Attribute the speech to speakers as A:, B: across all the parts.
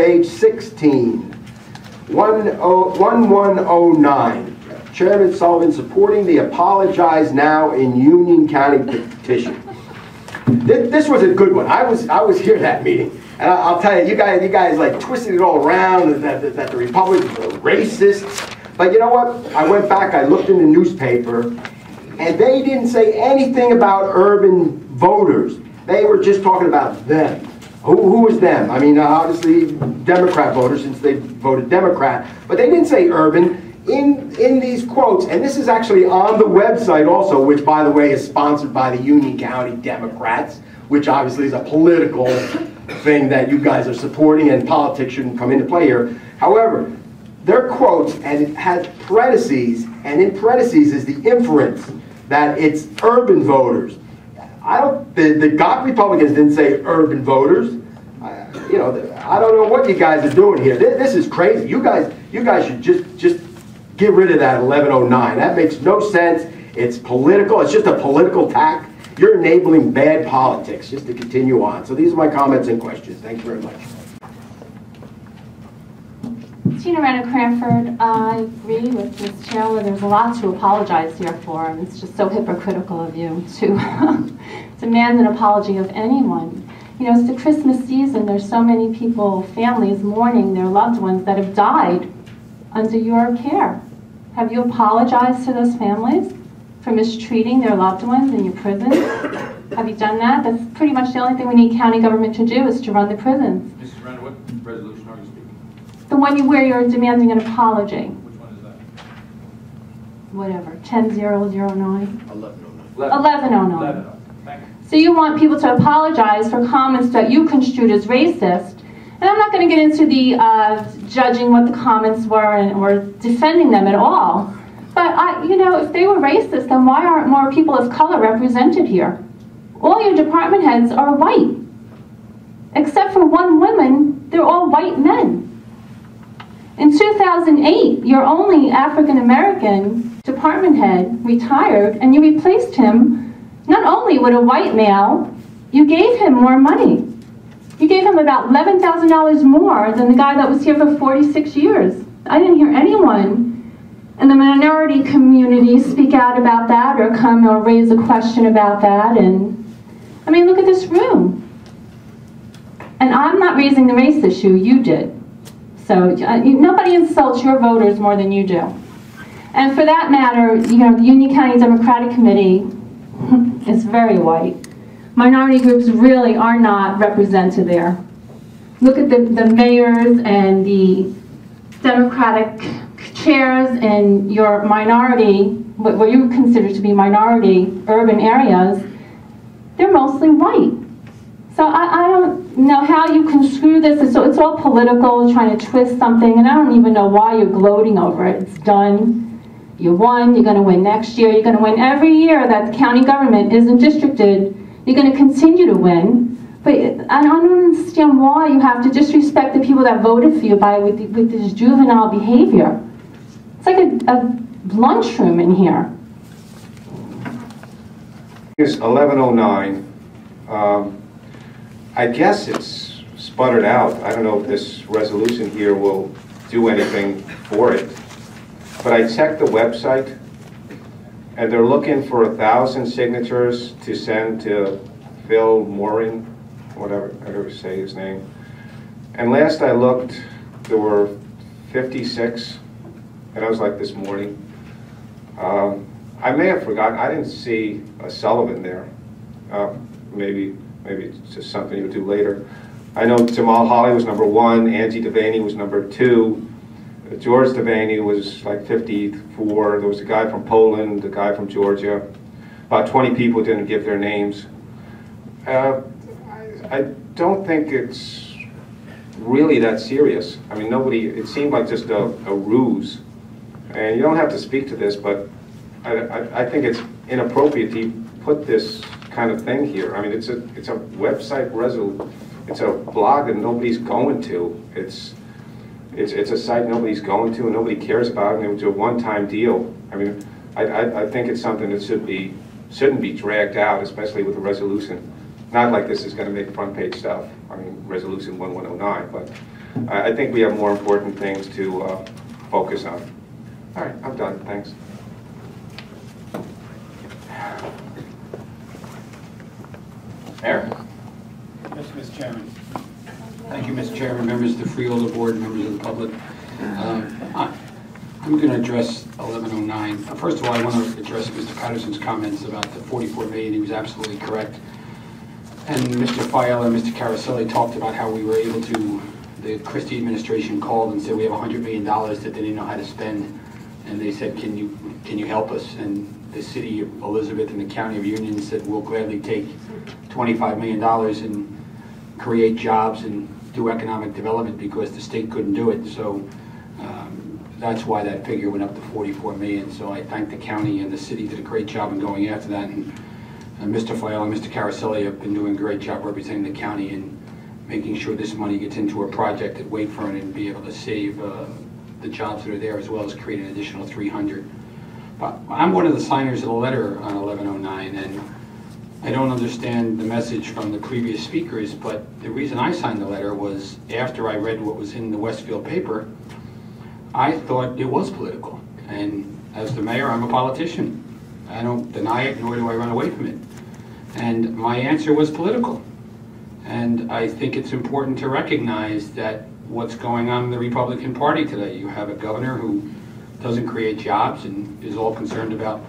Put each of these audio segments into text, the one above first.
A: Page 16, 1109. Chairman Sullivan supporting the Apologize Now in Union County petition. This was a good one. I was here that meeting, and I'll tell you, you guys like twisted it all around that the Republicans were racists. But you know what? I went back, I looked in the newspaper, and they didn't say anything about urban voters. They were just talking about them. Who was them? I mean, obviously Democrat voters, since they voted Democrat, but they didn't say urban in these quotes. And this is actually on the website also, which, by the way, is sponsored by the Union County Democrats, which obviously is a political thing that you guys are supporting, and politics shouldn't come into play here. However, their quotes, and it has parentheses, and in parentheses is the inference that it's urban voters. The GOP Republicans didn't say urban voters. You know, I don't know what you guys are doing here. This is crazy. You guys should just get rid of that 1109. That makes no sense. It's political. It's just a political tack. You're enabling bad politics, just to continue on. So these are my comments and questions. Thank you very much.
B: Tina Renner Cranford, I agree with Ms. Taylor. There's a lot to apologize here for, and it's just so hypocritical of you to demand an apology of anyone. You know, it's the Christmas season. There's so many people, families, mourning their loved ones that have died under your care. Have you apologized to those families for mistreating their loved ones in your prisons? Have you done that? That's pretty much the only thing we need county government to do, is to run the prisons.
C: Mrs. Renner, what resolution are you speaking?
B: The one where you're demanding an apology.
C: Which one is that?
B: Whatever, 10009?
A: 1109.
B: 1109.
C: Thank you.
B: So you want people to apologize for comments that you construed as racist. And I'm not going to get into the judging what the comments were or defending them at all. But you know, if they were racist, then why aren't more people of color represented here? All your department heads are white. Except for one woman, they're all white men. In 2008, your only African-American department head retired, and you replaced him not only with a white male, you gave him more money. You gave him about $11,000 more than the guy that was here for 46 years. I didn't hear anyone in the minority community speak out about that or come or raise a question about that. And I mean, look at this room. And I'm not raising the race issue, you did. So nobody insults your voters more than you do. And for that matter, you know, the Union County Democratic Committee is very white. Minority groups really are not represented there. Look at the mayors and the Democratic chairs in your minority, what you consider to be minority urban areas. They're mostly white. So I don't know how you can screw this. So it's all political, trying to twist something, and I don't even know why you're gloating over it. It's done. You won. You're going to win next year. You're going to win every year that the county government isn't districted. You're going to continue to win. But I don't understand why you have to disrespect the people that voted for you with this juvenile behavior. It's like a lunchroom in here.
D: It's 1109. I guess it's sputtered out. I don't know if this resolution here will do anything for it. But I checked the website, and they're looking for 1,000 signatures to send to Phil Morin, whatever I ever say his name. And last I looked, there were 56, and I was like this morning. I may have forgotten. I didn't see a Sullivan there. Maybe it's just something you would do later. I know Jamal Holly was #1, Angie Devaney was #2, George Devaney was like 54. There was a guy from Poland, a guy from Georgia. About 20 people didn't give their names. I don't think it's really that serious. I mean, it seemed like just a ruse. And you don't have to speak to this, but I think it's inappropriate to put this kind of thing here. I mean, it's a website it's a blog that nobody's going to. It's a site nobody's going to and nobody cares about, and it was a one-time deal. I mean, I think it's something that shouldn't be dragged out, especially with a resolution. Not like this is going to make front page stuff. I mean, resolution 1109, but I think we have more important things to focus on. All right, I'm done. Thanks.
C: Mayor?
E: Yes, Mr. Chairman. Thank you, Mr. Chairman, members of the Freeholder Board, members of the public. I'm going to address 1109. First of all, I want to address Mr. Patterson's comments about the 44 million. He was absolutely correct. And Mr. Fiala and Mr. Caroselli talked about how we were able to, the Christie administration called and said we have $100 million that they didn't know how to spend. And they said, can you help us? And the city of Elizabeth and the county of Union said, we'll gladly take $25 million and create jobs and do economic development because the state couldn't do it. So that's why that figure went up to 44 million. So I thank the county and the city did a great job in going after that. And Mr. Fiala and Mr. Caroselli have been doing a great job representing the county and making sure this money gets into a project at Wakefern and be able to save the jobs that are there, as well as create an additional 300. But I'm one of the signers of the letter on 1109, and I don't understand the message from the previous speakers, but the reason I signed the letter was after I read what was in the Westfield paper, I thought it was political. And as the mayor, I'm a politician. I don't deny it, nor do I run away from it. And my answer was political. And I think it's important to recognize that what's going on in the Republican Party today. You have a governor who doesn't create jobs and is all concerned about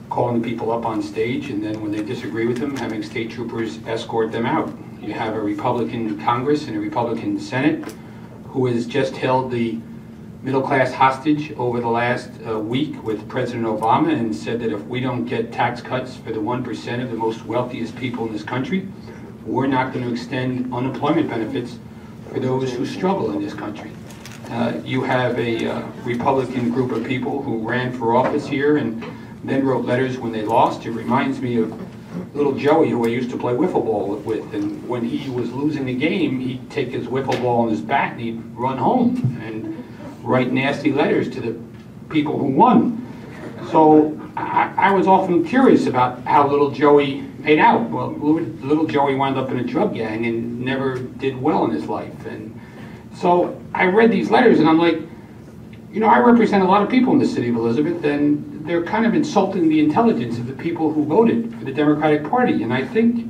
E: calling people up on stage, and then when they disagree with him, having state troopers escort them out. You have a Republican Congress and a Republican Senate who has just held the middle class hostage over the last week with President Obama and said that if we don't get tax cuts for the 1% of the most wealthiest people in this country, we're not going to extend unemployment benefits for those who struggle in this country. You have a Republican group of people who ran for office here and then wrote letters when they lost. It reminds me of little Joey, who I used to play wiffle ball with, and when he was losing the game, he'd take his wiffle ball on his bat and he'd run home and write nasty letters to the people who won. So I was often curious about how little Joey made out. Well, little Joey wound up in a drug gang and never did well in his life. And so I read these letters and I'm like, you know, I represent a lot of people in the city of Elizabeth, and they're kind of insulting the intelligence of the people who voted for the Democratic Party. And I think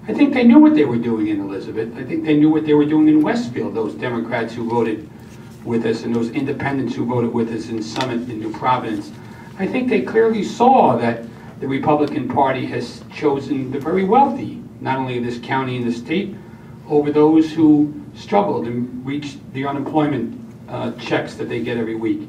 E: they knew what they were doing in Elizabeth. I think they knew what they were doing in Westfield, those Democrats who voted with us and those independents who voted with us in Summit and New Providence. I think they clearly saw that the Republican Party has chosen the very wealthy, not only in this county and the state, over those who struggled and reached the unemployment checks that they get every week.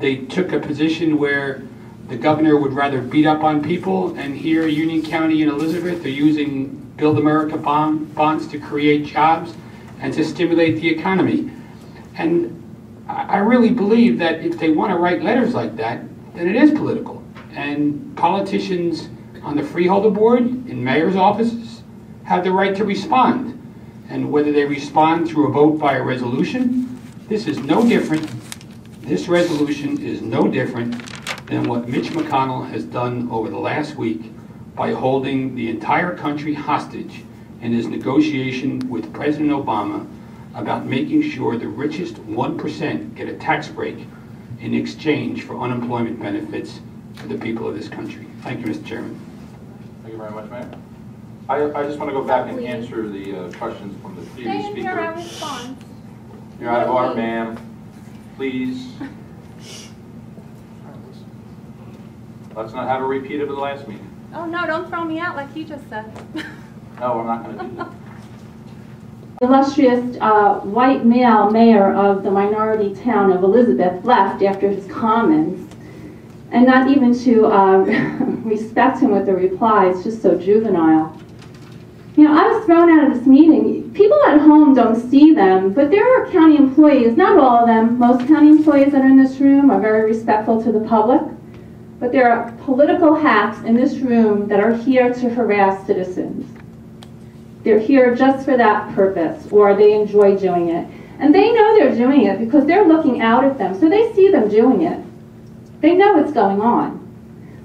E: They took a position where the governor would rather beat up on people, and here Union County and Elizabeth are using Build America bonds to create jobs and to stimulate the economy. And I really believe that if they want to write letters like that, then it is political. And politicians on the Freeholder Board, in mayor's offices, have the right to respond. And whether they respond through a vote by a resolution, this is no different. This resolution is no different than what Mitch McConnell has done over the last week by holding the entire country hostage in his negotiation with President Obama about making sure the richest 1% get a tax break in exchange for unemployment benefits for the people of this country. Thank you, Mr. Chairman.
C: Thank you very much, Mayor. I just want to go back and answer the questions from the previous
B: Stay in
C: speaker.
B: here, I respond.
C: You're out of order, ma'am. Please. Let's not have a repeat of the last meeting.
B: Oh, no, don't throw me out like you just said.
C: No, we're not going to do that.
B: Illustrious white male mayor of the minority town of Elizabeth left after his comments, and not even to respect him with the reply. It's just so juvenile. You know, I was thrown out of this meeting. People at home don't see them, but there are county employees, not all of them, most county employees that are in this room are very respectful to the public, but there are political hacks in this room that are here to harass citizens. They're here just for that purpose, or they enjoy doing it. And they know they're doing it because they're looking out at them, so they see them doing it. They know what's going on.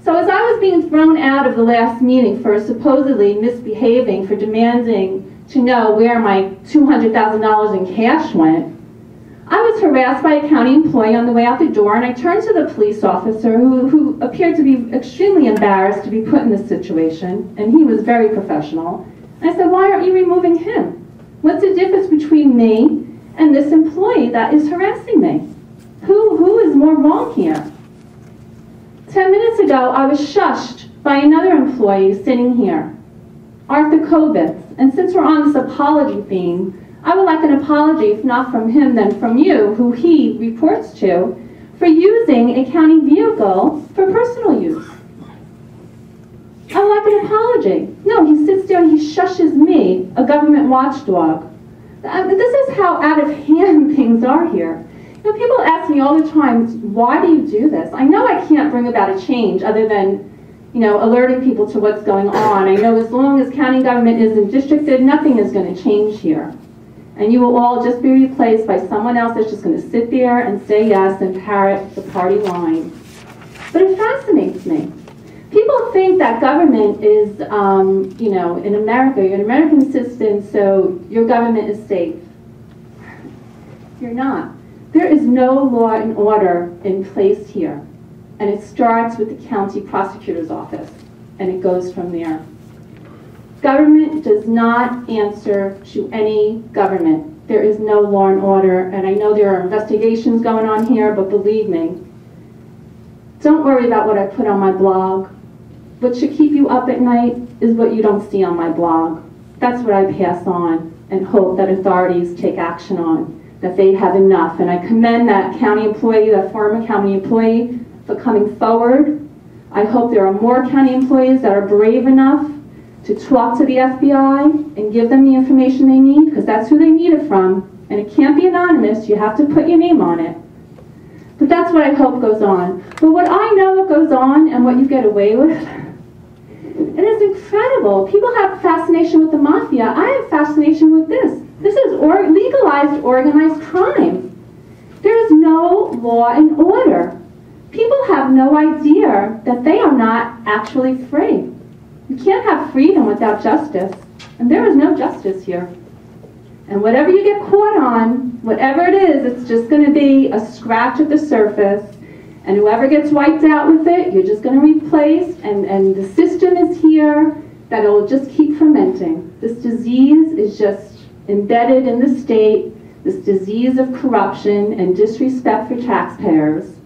B: So as I was being thrown out of the last meeting for supposedly misbehaving, for demanding to know where my $200,000 in cash went, harassed by a county employee on the way out the door, and I turned to the police officer who appeared to be extremely embarrassed to be put in this situation, and he was very professional. And I said, why aren't you removing him? What's the difference between me and this employee that is harassing me? Who is more wrong here? 10 minutes ago, I was shushed by another employee sitting here, Arthur Kobitz. And since we're on this apology theme, I would like an apology, if not from him, then from you, who he reports to, for using a county vehicle for personal use. I would like an apology. No, he sits there and he shushes me, a government watchdog. This is how out of hand things are here. You know, people ask me all the time, why do you do this? I know I can't bring about a change other than, you know, alerting people to what's going on. I know as long as county government isn't districted, nothing is going to change here. And you will all just be replaced by someone else that's just going to sit there and say yes and parrot the party line. But it fascinates me. People think that government is, you know, in America, you're an American citizen, so your government is safe. You're not. There is no law and order in place here. And it starts with the county prosecutor's office, and it goes from there. Government does not answer to any government. There is no law and order, and I know there are investigations going on here, but believe me, don't worry about what I put on my blog. What should keep you up at night is what you don't see on my blog. That's what I pass on and hope that authorities take action on, that they have enough. And I commend that county employee, that former county employee, for coming forward. I hope there are more county employees that are brave enough to talk to the FBI and give them the information they need, because that's who they need it from. And it can't be anonymous. You have to put your name on it. But that's what I hope goes on. But what I know what goes on and what you get away with, it is incredible. People have fascination with the mafia. I have fascination with this. This is legalized organized crime. There is no law and order. People have no idea that they are not actually free. You can't have freedom without justice, and there is no justice here. And whatever you get caught on, whatever it is, it's just going to be a scratch at the surface, and whoever gets wiped out with it, you're just going to replace, and the system is here that it'll just keep fermenting. This disease is just embedded in the state, this disease of corruption and disrespect for taxpayers.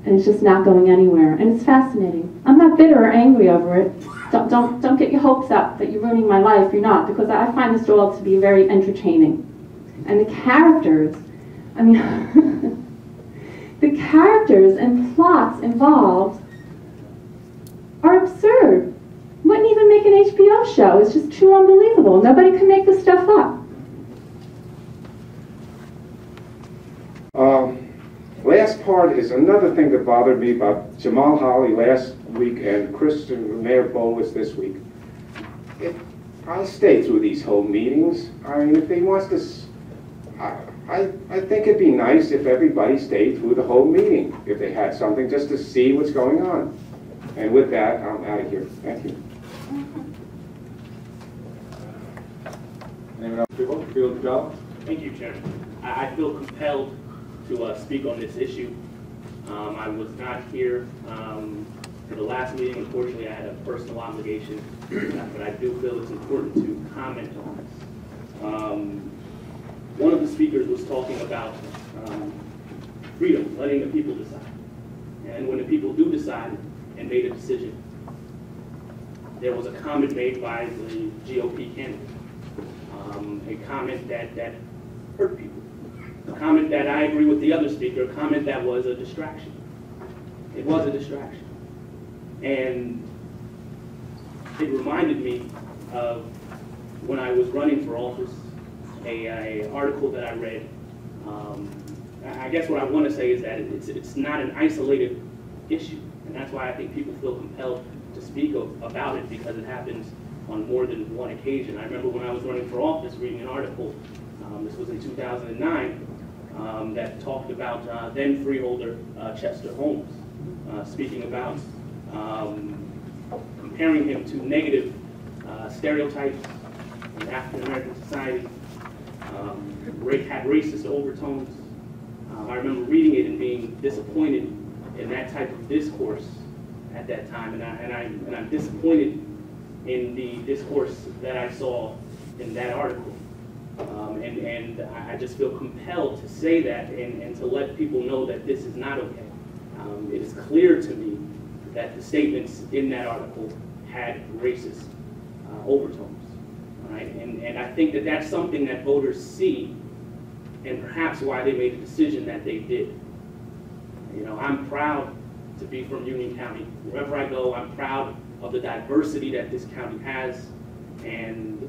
B: And it's just not going anywhere. And it's fascinating. I'm not bitter or angry over it. Don't get your hopes up that you're ruining my life. You're not, because I find this all to be very entertaining. And the characters, I mean, the characters and plots involved are absurd. Wouldn't even make an HBO show. It's just too unbelievable. Nobody can make this stuff up.
D: Last part is another thing that bothered me about Jamal Holly last week and Mayor Bolas this week. I'll stay through these whole meetings. I mean, if he wants to, I think it'd be nice if everybody stayed through the whole meeting, if they had something just to see what's going on. And with that, I'm out of here. Thank you.
C: Anyone else? Freeholder Joe?
F: Thank you, Chairman. I feel compelled to speak on this issue. I was not here for the last meeting. Unfortunately, I had a personal obligation, but I do feel it's important to comment on this. One of the speakers was talking about freedom, letting the people decide. And when the people do decide and made a decision, there was a comment made by the GOP candidate, a comment that hurt people. A comment that I agree with the other speaker, a comment that was a distraction. It was a distraction. And it reminded me of when I was running for office, a article that I read. I guess what I want to say is that it's not an isolated issue. And that's why I think people feel compelled to speak about it, because it happens on more than one occasion. I remember when I was running for office reading an article, this was in 2009, that talked about then freeholder Chester Holmes, speaking about comparing him to negative stereotypes in African American society, had racist overtones, I remember reading it and being disappointed in that type of discourse at that time, and I'm disappointed in the discourse that I saw in that article. And I just feel compelled to say that and to let people know that this is not okay. It is clear to me that the statements in that article had racist overtones, right? And I think that that's something that voters see, and perhaps why they made the decision that they did. You know, I'm proud to be from Union County. Wherever I go, I'm proud of the diversity that this county has, and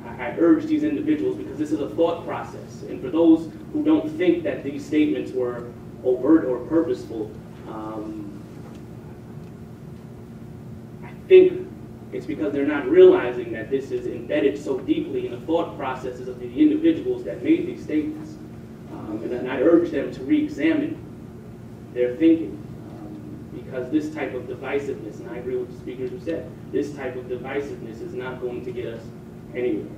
F: I urge these individuals, because this is a thought process, and for those who don't think that these statements were overt or purposeful, I think it's because they're not realizing that this is embedded so deeply in the thought processes of the individuals that made these statements. And I urge them to re-examine their thinking, because this type of divisiveness, and I agree with the speakers who said, this type of divisiveness is not going to get us anywhere.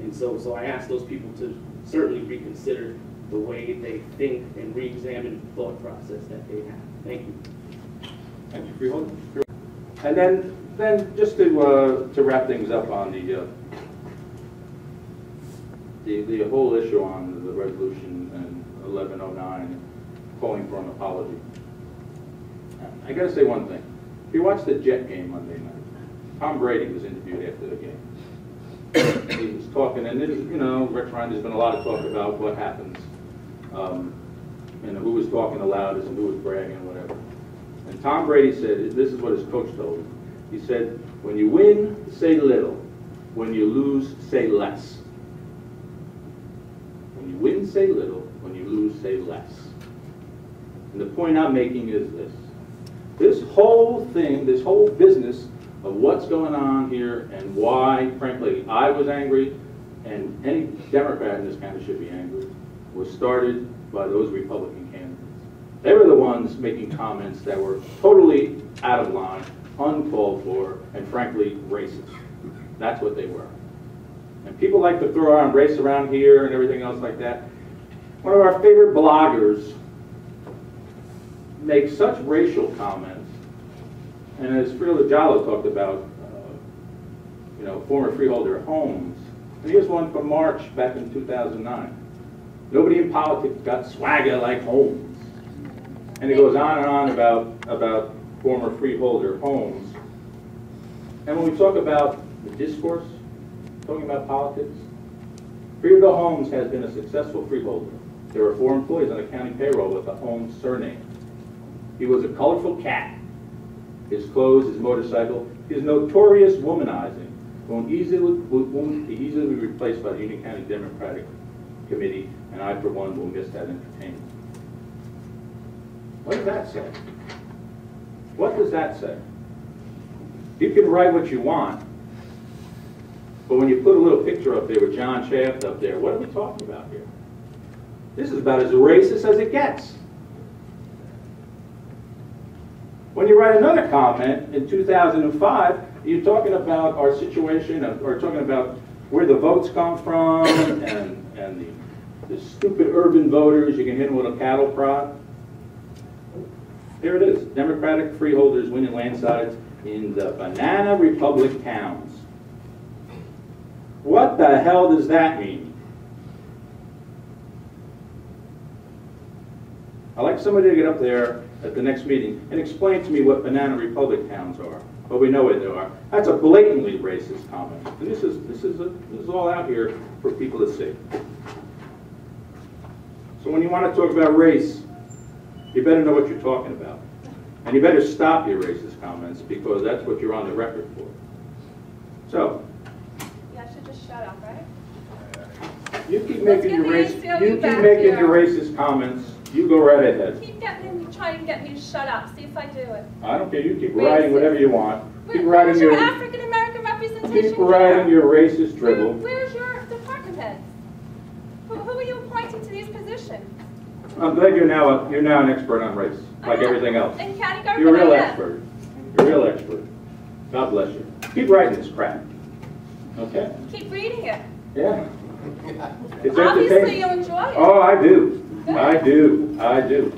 F: And so I ask those people to certainly reconsider the way they think and re-examine the thought process that they have. Thank you.
C: Thank you, Freeholder. And then just to wrap things up on the whole issue on the resolution and 1109 calling for an apology. I got to say one thing. If you watched the Jet game Monday night, Tom Brady was interviewed after the game. He was talking, and you know, Rex Ryan, there's been a lot of talk about what happens, and who was talking the loudest and who was bragging and whatever. And Tom Brady said, this is what his coach told him. He said, when you win, say little. When you lose, say less. When you win, say little. When you lose, say less. And the point I'm making is this. This whole thing, this whole business of what's going on here and why, frankly, I was angry, and any Democrat in this county should be angry, was started by those Republican candidates. They were the ones making comments that were totally out of line, uncalled for, and frankly, racist. That's what they were. And people like to throw around race around here and everything else like that. One of our favorite bloggers makes such racial comments, and as Freeholder Jallo talked about, you know, former freeholder Holmes, and here's one from March back in 2009. Nobody in politics got swagger like Holmes. And it goes on and on about former freeholder Holmes. And when we talk about the discourse, talking about politics, Freeholder Holmes has been a successful freeholder. There were 4 employees on the county payroll with the Holmes surname. He was a colorful cat. His clothes, his motorcycle, his notorious womanizing won't be easily replaced by the Union County Democratic Committee, and I, for one, will miss that entertainment. What does that say? What does that say? You can write what you want, but when you put a little picture up there with John Shaft up there, what are we talking about here? This is about as racist as it gets. When you write another comment in 2005, you're talking about our situation, or talking about where the votes come from, and the stupid urban voters, you can hit them with a cattle prod. Here it is, Democratic freeholders winning landslides in the Banana Republic towns. What the hell does that mean? I'd like somebody to get up there at the next meeting and explain to me what Banana Republic towns are. But we know what they are. That's a blatantly racist comment. And this is all out here for people to see. So when you want to talk about race, you better know what you're talking about. And you better stop your racist comments, because that's what you're on the record for. So,
G: yeah, I should just shut up, right?
C: you keep making your racist comments. You go right ahead.
G: Keep trying to get me to shut up. See if I do it.
C: I don't care. You keep writing whatever you want. Keep writing
G: Where's your African American representation?
C: Keep writing your racist dribble.
G: Where's your department heads? Who are you appointing to these positions?
C: I'm glad you're now an expert on race, like everything else.
G: In county government,
C: You're a real expert. You're a real expert. God bless you. Keep writing this crap. Okay?
G: Keep reading it.
C: Yeah. It's
G: Obviously
C: entertaining.
G: you enjoy it.
C: Oh, I do. I do, I do.